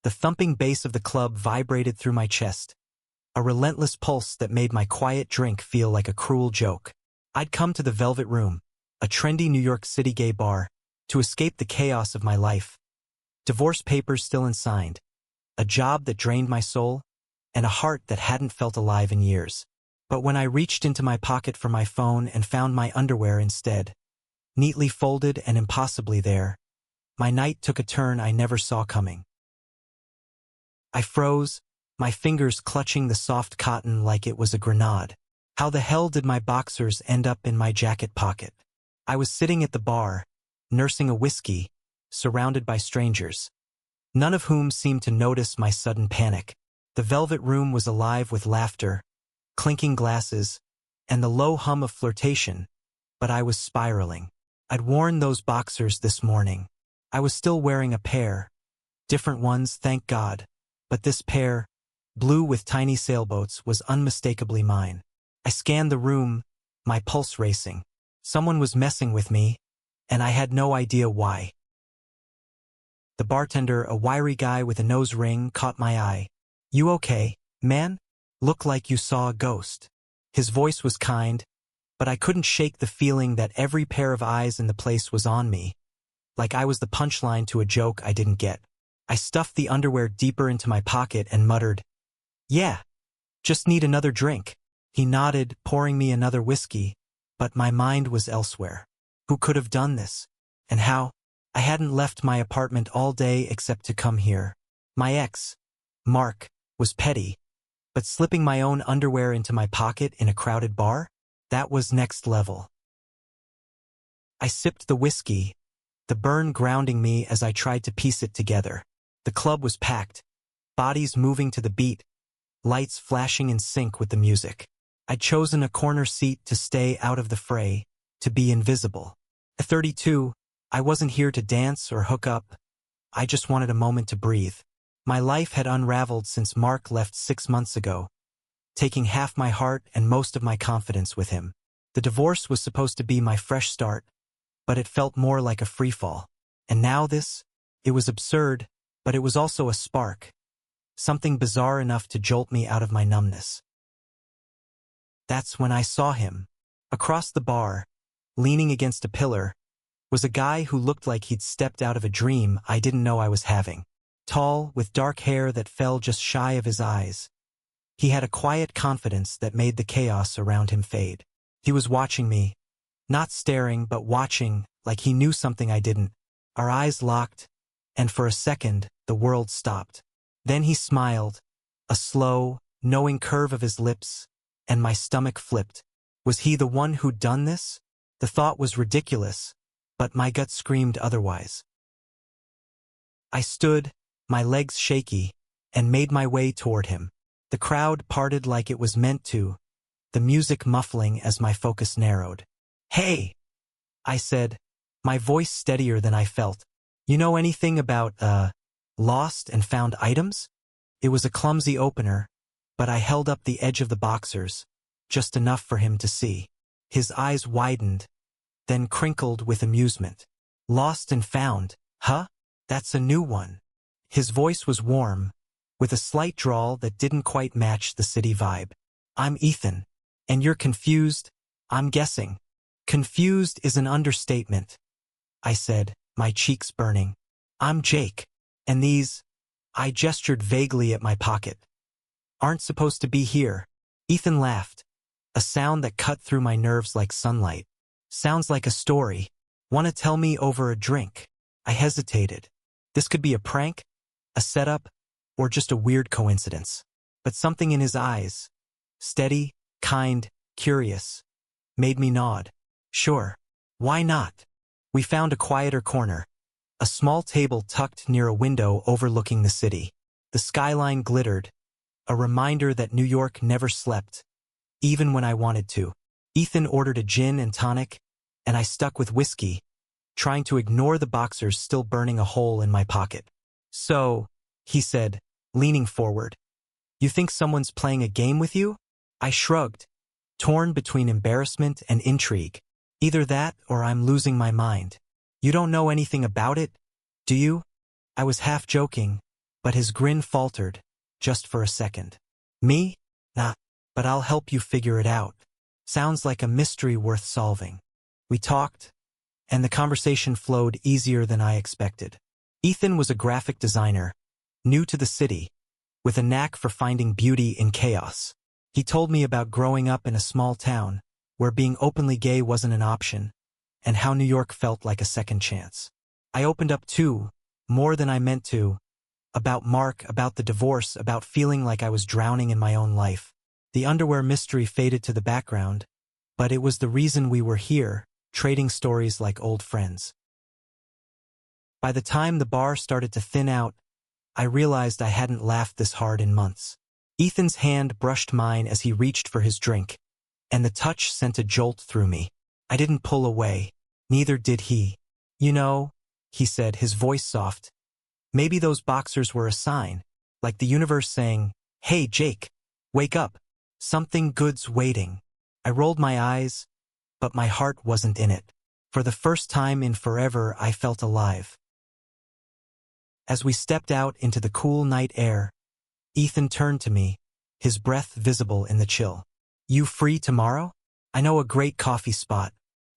The thumping bass of the club vibrated through my chest, a relentless pulse that made my quiet drink feel like a cruel joke. I'd come to the Velvet Room, a trendy New York City gay bar, to escape the chaos of my life. Divorce papers still unsigned, a job that drained my soul, and a heart that hadn't felt alive in years. But when I reached into my pocket for my phone and found my underwear instead, neatly folded and impossibly there, my night took a turn I never saw coming. I froze, my fingers clutching the soft cotton like it was a grenade. How the hell did my boxers end up in my jacket pocket? I was sitting at the bar, nursing a whiskey, surrounded by strangers, none of whom seemed to notice my sudden panic. The Velvet Room was alive with laughter, clinking glasses, and the low hum of flirtation, but I was spiraling. I'd worn those boxers this morning. I was still wearing a pair, different ones, thank God, but this pair, blue with tiny sailboats, was unmistakably mine. I scanned the room, my pulse racing. Someone was messing with me, and I had no idea why. The bartender, a wiry guy with a nose ring, caught my eye. "You okay, man? Look like you saw a ghost." His voice was kind, but I couldn't shake the feeling that every pair of eyes in the place was on me, like I was the punchline to a joke I didn't get. I stuffed the underwear deeper into my pocket and muttered, "Yeah, just need another drink." He nodded, pouring me another whiskey, but my mind was elsewhere. Who could have done this? And how? I hadn't left my apartment all day except to come here. My ex, Mark, was petty, but slipping my own underwear into my pocket in a crowded bar? That was next level. I sipped the whiskey, the burn grounding me as I tried to piece it together. The club was packed, bodies moving to the beat, lights flashing in sync with the music. I'd chosen a corner seat to stay out of the fray, to be invisible. At 32, I wasn't here to dance or hook up. I just wanted a moment to breathe. My life had unraveled since Mark left 6 months ago, taking half my heart and most of my confidence with him. The divorce was supposed to be my fresh start, but it felt more like a freefall. And now this? It was absurd, but it was also a spark, something bizarre enough to jolt me out of my numbness. That's when I saw him. Across the bar, leaning against a pillar, was a guy who looked like he'd stepped out of a dream I didn't know I was having. Tall, with dark hair that fell just shy of his eyes. He had a quiet confidence that made the chaos around him fade. He was watching me, not staring but watching, like he knew something I didn't. Our eyes locked, and for a second, the world stopped. Then he smiled, a slow, knowing curve of his lips, and my stomach flipped. Was he the one who'd done this? The thought was ridiculous, but my gut screamed otherwise. I stood, my legs shaky, and made my way toward him. The crowd parted like it was meant to, the music muffling as my focus narrowed. "Hey," I said, my voice steadier than I felt. "You know anything about, lost and found items?" It was a clumsy opener, but I held up the edge of the boxers, just enough for him to see. His eyes widened, then crinkled with amusement. "Lost and found, huh? That's a new one." His voice was warm, with a slight drawl that didn't quite match the city vibe. "I'm Ethan. And you're confused, I'm guessing." "Confused is an understatement," I said, my cheeks burning. "I'm Jake. And these," I gestured vaguely at my pocket, "aren't supposed to be here." Ethan laughed, a sound that cut through my nerves like sunlight. "Sounds like a story. Wanna tell me over a drink?" I hesitated. This could be a prank, a setup, or just a weird coincidence. But something in his eyes, steady, kind, curious, made me nod. "Sure. Why not?" We found a quieter corner, a small table tucked near a window overlooking the city. The skyline glittered, a reminder that New York never slept, even when I wanted to. Ethan ordered a gin and tonic, and I stuck with whiskey, trying to ignore the boxers still burning a hole in my pocket. "So," he said, leaning forward, "you think someone's playing a game with you?" I shrugged, torn between embarrassment and intrigue. "Either that or I'm losing my mind." "You don't know anything about it, do you?" I was half joking, but his grin faltered, just for a second. Me? Nah, but I'll help you figure it out. Sounds like a mystery worth solving. We talked, and the conversation flowed easier than I expected. Ethan was a graphic designer, new to the city, with a knack for finding beauty in chaos. He told me about growing up in a small town, where being openly gay wasn't an option, and how New York felt like a second chance. I opened up too, more than I meant to, about Mark, about the divorce, about feeling like I was drowning in my own life. The underwear mystery faded to the background, but it was the reason we were here, trading stories like old friends. By the time the bar started to thin out, I realized I hadn't laughed this hard in months. Ethan's hand brushed mine as he reached for his drink, and the touch sent a jolt through me. I didn't pull away, neither did he. You know, he said, his voice soft. Maybe those boxers were a sign, like the universe saying, "Hey, Jake, wake up. Something good's waiting." I rolled my eyes, but my heart wasn't in it. For the first time in forever, I felt alive. As we stepped out into the cool night air, Ethan turned to me, his breath visible in the chill. "You free tomorrow? I know a great coffee spot.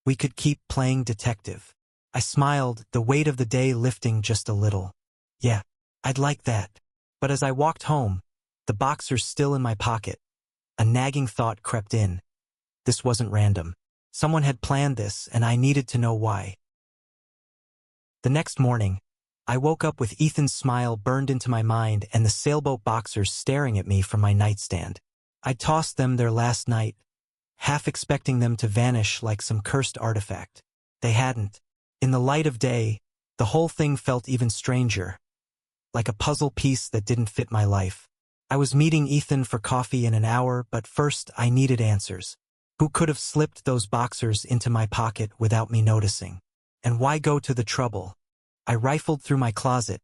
We could keep playing detective." I smiled, the weight of the day lifting just a little. "Yeah, I'd like that." But as I walked home, the boxers still in my pocket, a nagging thought crept in. This wasn't random. Someone had planned this, and I needed to know why. The next morning, I woke up with Ethan's smile burned into my mind and the sailboat boxers staring at me from my nightstand. I tossed them there last night, half expecting them to vanish like some cursed artifact. They hadn't. In the light of day, the whole thing felt even stranger, like a puzzle piece that didn't fit my life. I was meeting Ethan for coffee in an hour, but first I needed answers. Who could have slipped those boxers into my pocket without me noticing? And why go to the trouble? I rifled through my closet,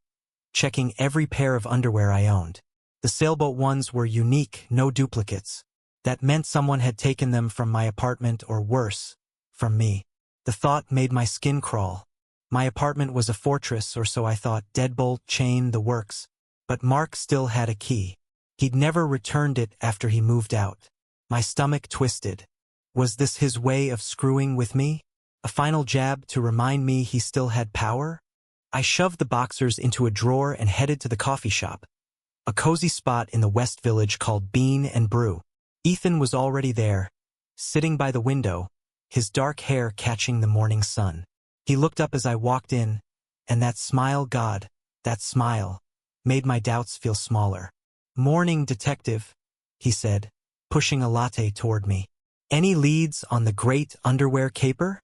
checking every pair of underwear I owned. The sailboat ones were unique, no duplicates. That meant someone had taken them from my apartment, or worse, from me. The thought made my skin crawl. My apartment was a fortress, or so I thought, deadbolt, chain, the works. But Mark still had a key. He'd never returned it after he moved out. My stomach twisted. Was this his way of screwing with me? A final jab to remind me he still had power? I shoved the boxers into a drawer and headed to the coffee shop, a cozy spot in the West Village called Bean and Brew. Ethan was already there, sitting by the window, his dark hair catching the morning sun. He looked up as I walked in, and that smile, God, that smile, made my doubts feel smaller. "Morning, detective," he said, pushing a latte toward me. "Any leads on the great underwear caper?"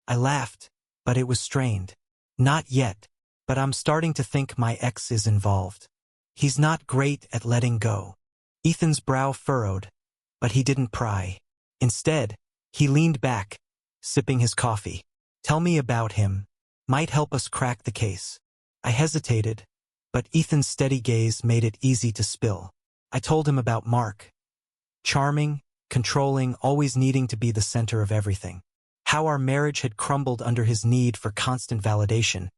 I laughed, but it was strained. "Not yet, but I'm starting to think my ex is involved. He's not great at letting go." Ethan's brow furrowed, but he didn't pry. Instead, he leaned back, sipping his coffee. "Tell me about him. Might help us crack the case." I hesitated, but Ethan's steady gaze made it easy to spill. I told him about Mark. Charming, controlling, always needing to be the center of everything. How our marriage had crumbled under his need for constant validation.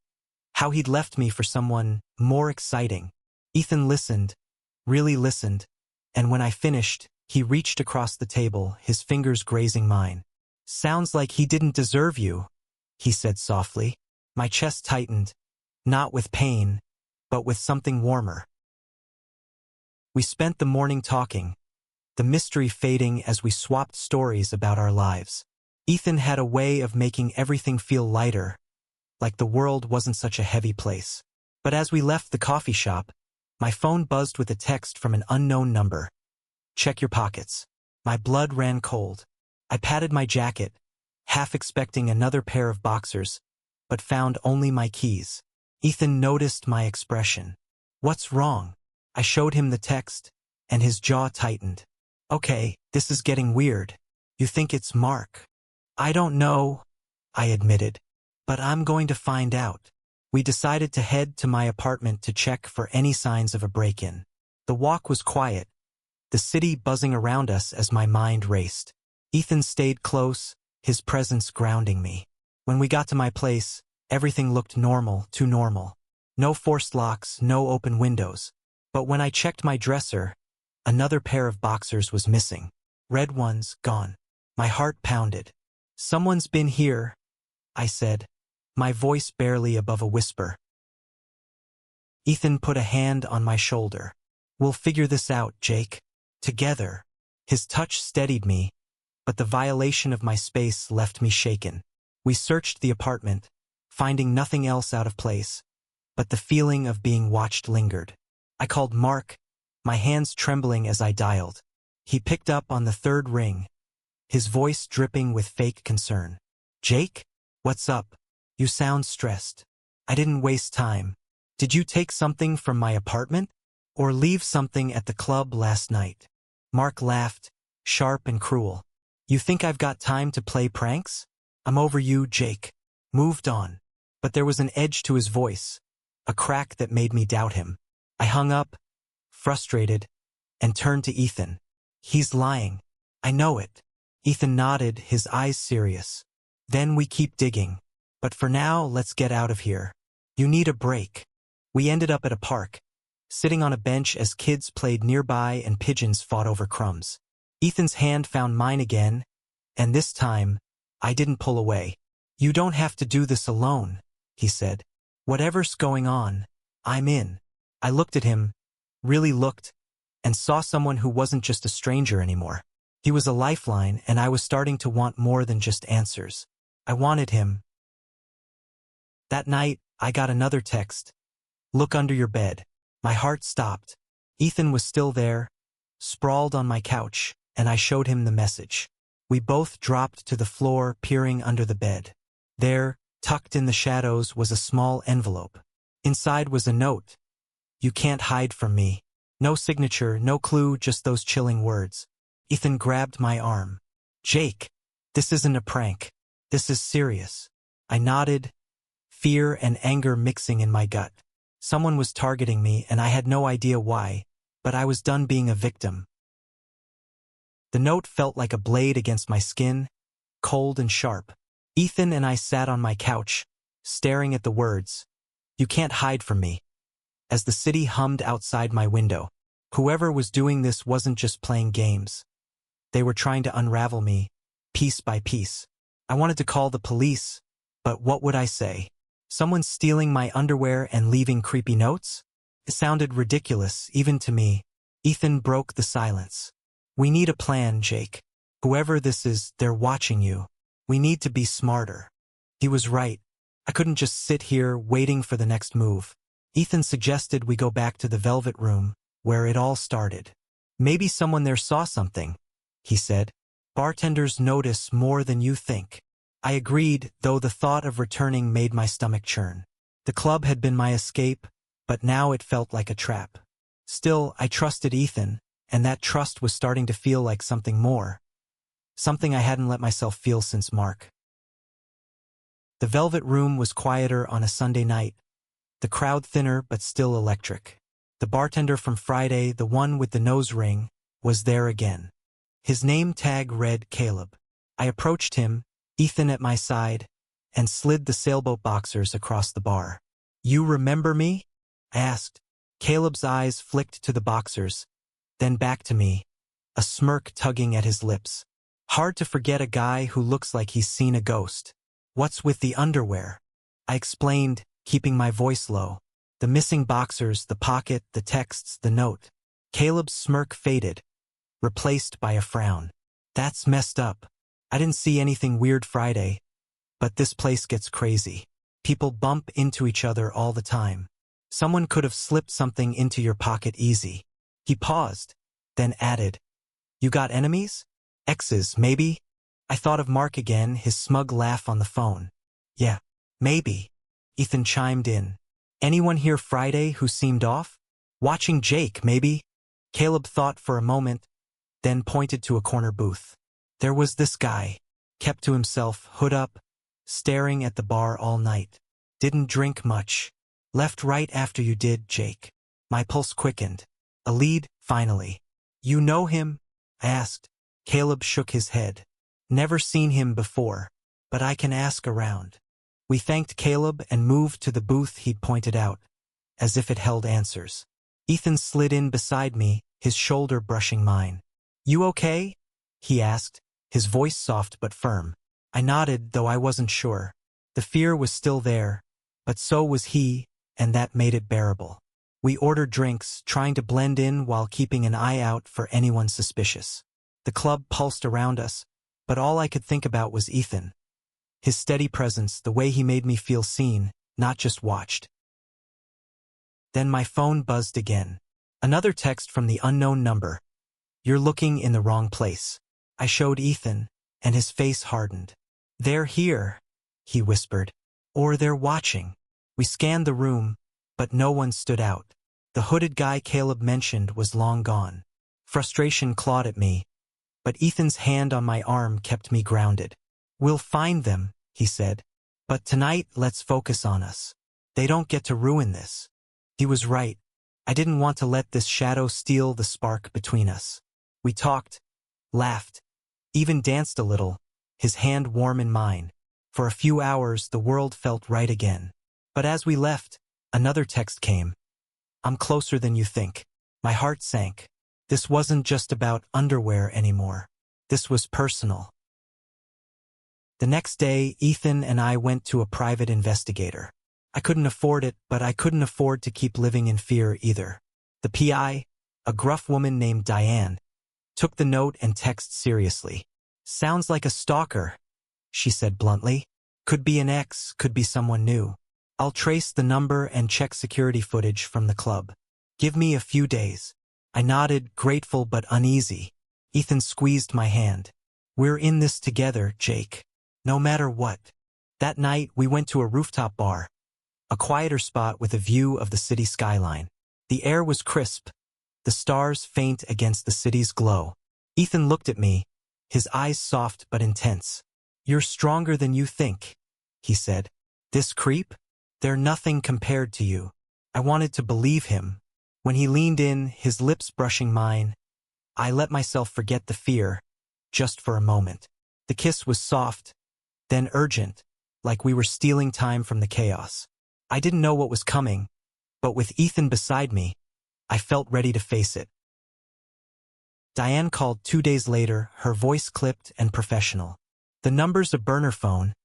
How he'd left me for someone more exciting. Ethan listened, really listened, and when I finished, he reached across the table, his fingers grazing mine. "Sounds like he didn't deserve you," he said softly. My chest tightened, not with pain, but with something warmer. We spent the morning talking, the mystery fading as we swapped stories about our lives. Ethan had a way of making everything feel lighter, like the world wasn't such a heavy place. But as we left the coffee shop, my phone buzzed with a text from an unknown number. "Check your pockets." My blood ran cold. I patted my jacket, half expecting another pair of boxers, but found only my keys. Ethan noticed my expression. "What's wrong?" I showed him the text, and his jaw tightened. "Okay, this is getting weird. You think it's Mark?" "I don't know," I admitted, "but I'm going to find out." We decided to head to my apartment to check for any signs of a break-in. The walk was quiet, the city buzzing around us as my mind raced. Ethan stayed close, his presence grounding me. When we got to my place, everything looked normal, too normal. No forced locks, no open windows. But when I checked my dresser, another pair of boxers was missing. Red ones, gone. My heart pounded. Someone's been here, I said, my voice barely above a whisper. Ethan put a hand on my shoulder. We'll figure this out, Jake. Together. His touch steadied me, but the violation of my space left me shaken. We searched the apartment, finding nothing else out of place, but the feeling of being watched lingered. I called Mark, my hands trembling as I dialed. He picked up on the third ring, his voice dripping with fake concern. Jake? What's up? You sound stressed. I didn't waste time. Did you take something from my apartment? Or leave something at the club last night? Mark laughed, sharp and cruel. You think I've got time to play pranks? I'm over you, Jake. Moved on. But there was an edge to his voice, a crack that made me doubt him. I hung up, frustrated, and turned to Ethan. He's lying. I know it. Ethan nodded, his eyes serious. Then we keep digging. But for now, let's get out of here. You need a break. We ended up at a park, sitting on a bench as kids played nearby and pigeons fought over crumbs. Ethan's hand found mine again, and this time, I didn't pull away. You don't have to do this alone, he said. Whatever's going on, I'm in. I looked at him, really looked, and saw someone who wasn't just a stranger anymore. He was a lifeline, and I was starting to want more than just answers. I wanted him. That night, I got another text. Look under your bed. My heart stopped. Ethan was still there, sprawled on my couch, and I showed him the message. We both dropped to the floor, peering under the bed. There, tucked in the shadows, was a small envelope. Inside was a note. You can't hide from me. No signature, no clue, just those chilling words. Ethan grabbed my arm. Jake, this isn't a prank. This is serious. I nodded, fear and anger mixing in my gut. Someone was targeting me, and I had no idea why, but I was done being a victim. The note felt like a blade against my skin, cold and sharp. Ethan and I sat on my couch, staring at the words, You can't hide from me, as the city hummed outside my window. Whoever was doing this wasn't just playing games. They were trying to unravel me, piece by piece. I wanted to call the police, but what would I say? Someone stealing my underwear and leaving creepy notes? It sounded ridiculous, even to me. Ethan broke the silence. We need a plan, Jake. Whoever this is, they're watching you. We need to be smarter. He was right. I couldn't just sit here waiting for the next move. Ethan suggested we go back to the Velvet Room, where it all started. Maybe someone there saw something, he said. Bartenders notice more than you think. I agreed, though the thought of returning made my stomach churn. The club had been my escape, but now it felt like a trap. Still, I trusted Ethan, and that trust was starting to feel like something more. Something I hadn't let myself feel since Mark. The Velvet Room was quieter on a Sunday night, the crowd thinner but still electric. The bartender from Friday, the one with the nose ring, was there again. His name tag read Caleb. I approached him, Ethan at my side, and slid the sailboat boxers across the bar. You remember me? I asked. Caleb's eyes flicked to the boxers, then back to me, a smirk tugging at his lips. Hard to forget a guy who looks like he's seen a ghost. What's with the underwear? I explained, keeping my voice low. The missing boxers, the pocket, the texts, the note. Caleb's smirk faded, replaced by a frown. That's messed up. I didn't see anything weird Friday, but this place gets crazy. People bump into each other all the time. Someone could have slipped something into your pocket easy. He paused, then added, You got enemies? Exes, maybe? I thought of Mark again, his smug laugh on the phone. Yeah, maybe. Ethan chimed in. Anyone here Friday who seemed off? Watching Jake, maybe? Caleb thought for a moment, then pointed to a corner booth. There was this guy, kept to himself, hood up, staring at the bar all night. Didn't drink much. Left right after you did, Jake. My pulse quickened. A lead, finally. You know him? I asked. Caleb shook his head. Never seen him before, but I can ask around. We thanked Caleb and moved to the booth he'd pointed out. as if it held answers. Ethan slid in beside me, his shoulder brushing mine. "You okay?" he asked, his voice soft but firm. I nodded, though I wasn't sure. The fear was still there, but so was he, and that made it bearable. We ordered drinks, trying to blend in while keeping an eye out for anyone suspicious. The club pulsed around us, but all I could think about was Ethan. His steady presence, the way he made me feel seen, not just watched. Then my phone buzzed again. Another text from the unknown number. "You're looking in the wrong place." I showed Ethan, and his face hardened. "They're here," he whispered. "Or they're watching." We scanned the room, but no one stood out. The hooded guy Caleb mentioned was long gone. Frustration clawed at me, but Ethan's hand on my arm kept me grounded. "We'll find them," he said. "But tonight, let's focus on us. They don't get to ruin this." He was right. I didn't want to let this shadow steal the spark between us. We talked, laughed, even danced a little, his hand warm in mine. For a few hours, the world felt right again. But as we left, another text came. "I'm closer than you think." My heart sank. This wasn't just about underwear anymore. This was personal. The next day, Ethan and I went to a private investigator. I couldn't afford it, but I couldn't afford to keep living in fear either. The PI, a gruff woman named Diane, took the note and text seriously. "Sounds like a stalker," she said bluntly. "Could be an ex, could be someone new. I'll trace the number and check security footage from the club. Give me a few days." I nodded, grateful but uneasy. Ethan squeezed my hand. "We're in this together, Jake. No matter what." That night, we went to a rooftop bar, a quieter spot with a view of the city skyline. The air was crisp, the stars faint against the city's glow. Ethan looked at me, his eyes soft but intense. "You're stronger than you think," he said. "This creep? They're nothing compared to you." I wanted to believe him. When he leaned in, his lips brushing mine, I let myself forget the fear, just for a moment. The kiss was soft, then urgent, like we were stealing time from the chaos. I didn't know what was coming, but with Ethan beside me, I felt ready to face it. Diane called 2 days later, her voice clipped and professional. "The number's a burner phone,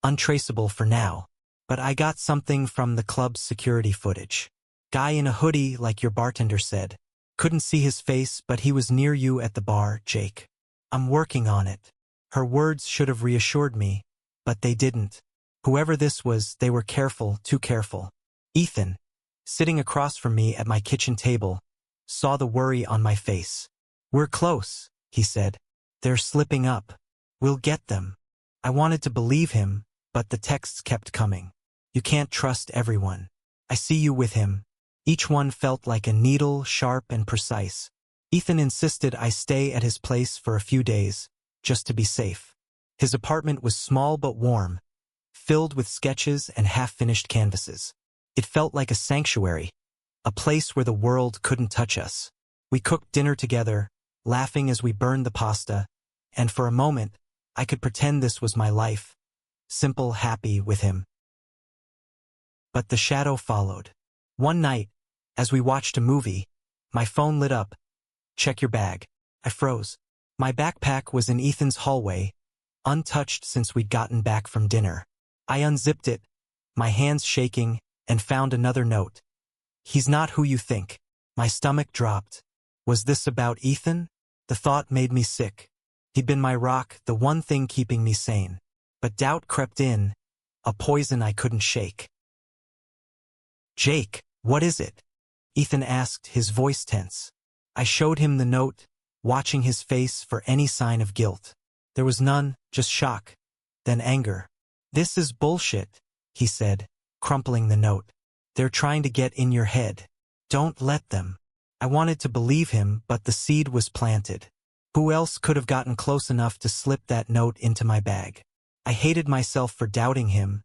untraceable for now, but I got something from the club's security footage. Guy in a hoodie, like your bartender said. Couldn't see his face, but he was near you at the bar, Jake. I'm working on it." Her words should have reassured me, but they didn't. Whoever this was, they were careful, too careful. Ethan, sitting across from me at my kitchen table, saw the worry on my face. "We're close," he said. "They're slipping up. We'll get them." I wanted to believe him, but the texts kept coming. "You can't trust everyone. I see you with him." Each one felt like a needle, sharp and precise. Ethan insisted I stay at his place for a few days, just to be safe. His apartment was small but warm, filled with sketches and half-finished canvases. It felt like a sanctuary, a place where the world couldn't touch us. We cooked dinner together, laughing as we burned the pasta, and for a moment, I could pretend this was my life, simple, happy with him. But the shadow followed. One night, as we watched a movie, my phone lit up. "Check your bag." I froze. My backpack was in Ethan's hallway, untouched since we'd gotten back from dinner. I unzipped it, my hands shaking, and found another note. "He's not who you think." My stomach dropped. Was this about Ethan? The thought made me sick. He'd been my rock, the one thing keeping me sane. But doubt crept in, a poison I couldn't shake. "Jake, what is it?" Ethan asked, his voice tense. I showed him the note, watching his face for any sign of guilt. There was none, just shock, then anger. "This is bullshit," he said, crumpling the note. "They're trying to get in your head. Don't let them." I wanted to believe him, but the seed was planted. Who else could have gotten close enough to slip that note into my bag? I hated myself for doubting him,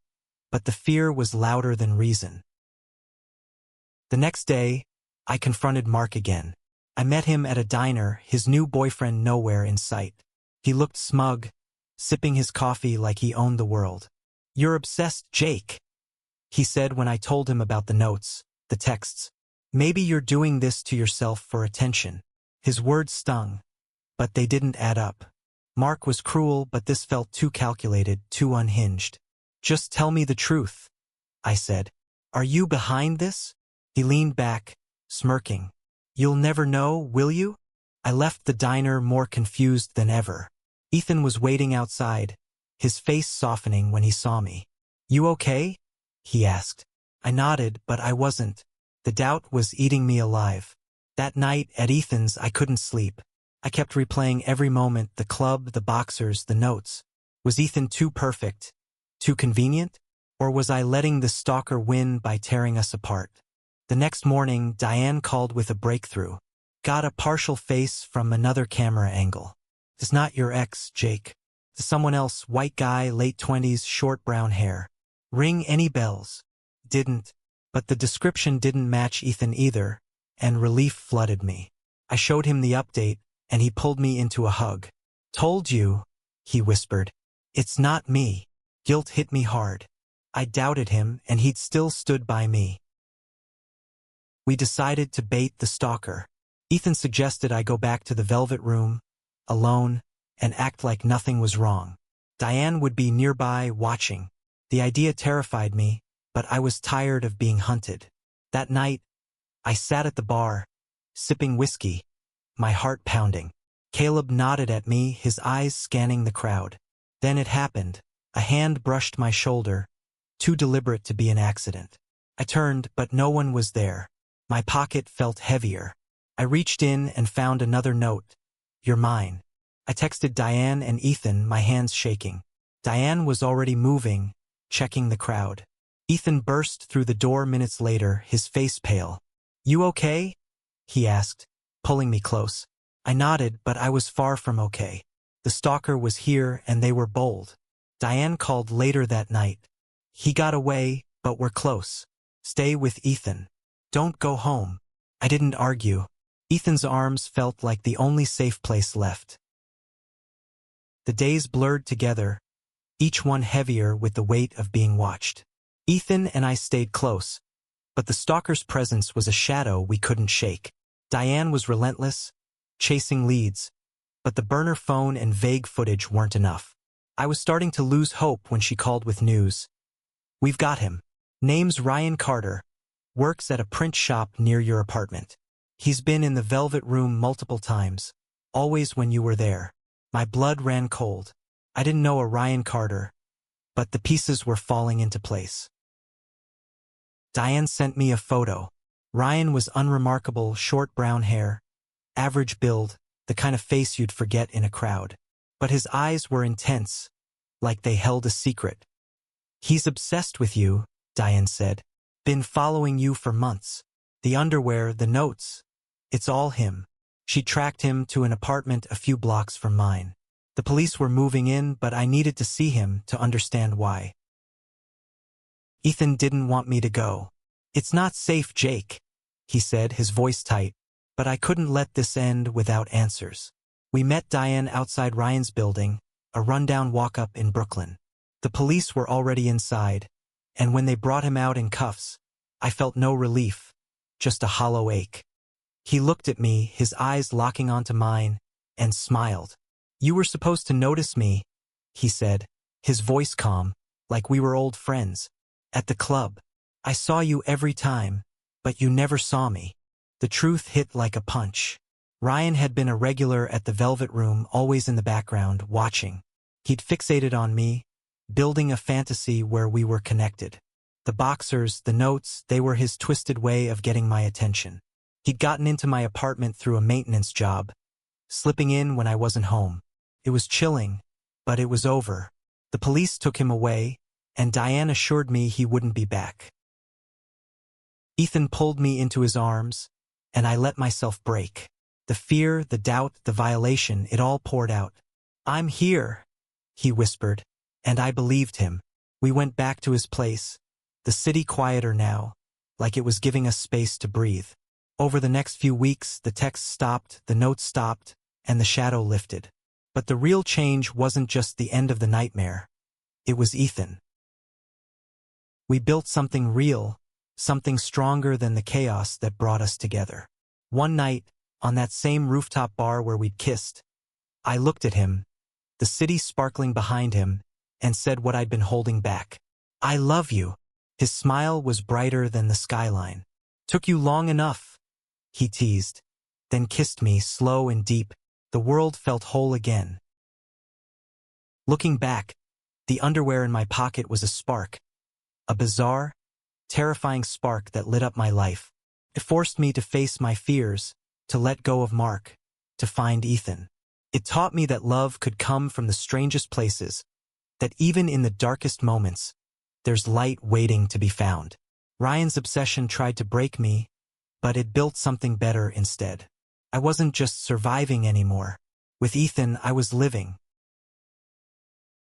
but the fear was louder than reason. The next day, I confronted Mark again. I met him at a diner, his new boyfriend nowhere in sight. He looked smug, sipping his coffee like he owned the world. "You're obsessed, Jake," he said when I told him about the notes. the texts. Maybe you're doing this to yourself for attention. His words stung, but they didn't add up. Mark was cruel, but this felt too calculated, too unhinged. Just tell me the truth, I said. Are you behind this? He leaned back, smirking. You'll never know, will you? I left the diner more confused than ever. Ethan was waiting outside, his face softening when he saw me. You okay? He asked. I nodded, but I wasn't. The doubt was eating me alive. That night at Ethan's I couldn't sleep. I kept replaying every moment, the club, the boxers, the notes. Was Ethan too perfect? Too convenient? Or was I letting the stalker win by tearing us apart? The next morning, Diane called with a breakthrough. Got a partial face from another camera angle. It's not your ex, Jake. It's someone else, white guy, late 20s, short brown hair. Ring any bells? Didn't. But the description didn't match Ethan either, and relief flooded me. I showed him the update, and he pulled me into a hug. Told you, he whispered. It's not me. Guilt hit me hard. I doubted him, and he'd still stood by me. We decided to bait the stalker. Ethan suggested I go back to the Velvet Room, alone, and act like nothing was wrong. Diane would be nearby, watching. The idea terrified me, but I was tired of being hunted. That night, I sat at the bar, sipping whiskey, my heart pounding. Caleb nodded at me, his eyes scanning the crowd. Then it happened. A hand brushed my shoulder, too deliberate to be an accident. I turned, but no one was there. My pocket felt heavier. I reached in and found another note. You're mine. I texted Diane and Ethan, my hands shaking. Diane was already moving, checking the crowd. Ethan burst through the door minutes later, his face pale. You okay? He asked, pulling me close. I nodded, but I was far from okay. The stalker was here, and they were bold. Diane called later that night. He got away, but we're close. Stay with Ethan. Don't go home. I didn't argue. Ethan's arms felt like the only safe place left. The days blurred together, each one heavier with the weight of being watched. Ethan and I stayed close, but the stalker's presence was a shadow we couldn't shake. Diane was relentless, chasing leads, but the burner phone and vague footage weren't enough. I was starting to lose hope when she called with news. We've got him. Name's Ryan Carter. Works at a print shop near your apartment. He's been in the Velvet Room multiple times, always when you were there. My blood ran cold. I didn't know a Ryan Carter, but the pieces were falling into place. Diane sent me a photo. Ryan was unremarkable, short brown hair, average build, the kind of face you'd forget in a crowd. But his eyes were intense, like they held a secret. He's obsessed with you, Diane said. Been following you for months. The underwear, the notes. It's all him. She tracked him to an apartment a few blocks from mine. The police were moving in, but I needed to see him to understand why. Ethan didn't want me to go. It's not safe, Jake, he said, his voice tight, but I couldn't let this end without answers. We met Diane outside Ryan's building, a rundown walk-up in Brooklyn. The police were already inside, and when they brought him out in cuffs, I felt no relief, just a hollow ache. He looked at me, his eyes locking onto mine, and smiled. You were supposed to notice me, he said, his voice calm, like we were old friends. At the club. I saw you every time, but you never saw me. The truth hit like a punch. Ryan had been a regular at the Velvet Room, always in the background, watching. He'd fixated on me, building a fantasy where we were connected. The boxers, the notes, they were his twisted way of getting my attention. He'd gotten into my apartment through a maintenance job, slipping in when I wasn't home. It was chilling, but it was over. The police took him away, and Diane assured me he wouldn't be back. Ethan pulled me into his arms, and I let myself break. The fear, the doubt, the violation, it all poured out. I'm here, he whispered, and I believed him. We went back to his place, the city quieter now, like it was giving us space to breathe. Over the next few weeks, the texts stopped, the notes stopped, and the shadow lifted. But the real change wasn't just the end of the nightmare. It was Ethan. We built something real, something stronger than the chaos that brought us together. One night, on that same rooftop bar where we'd kissed, I looked at him, the city sparkling behind him, and said what I'd been holding back. I love you. His smile was brighter than the skyline. Took you long enough, he teased, then kissed me slow and deep. The world felt whole again. Looking back, the underwear in my pocket was a spark, a bizarre, terrifying spark that lit up my life. It forced me to face my fears, to let go of Mark, to find Ethan. It taught me that love could come from the strangest places, that even in the darkest moments, there's light waiting to be found. Ryan's obsession tried to break me, but it built something better instead. I wasn't just surviving anymore. With Ethan, I was living.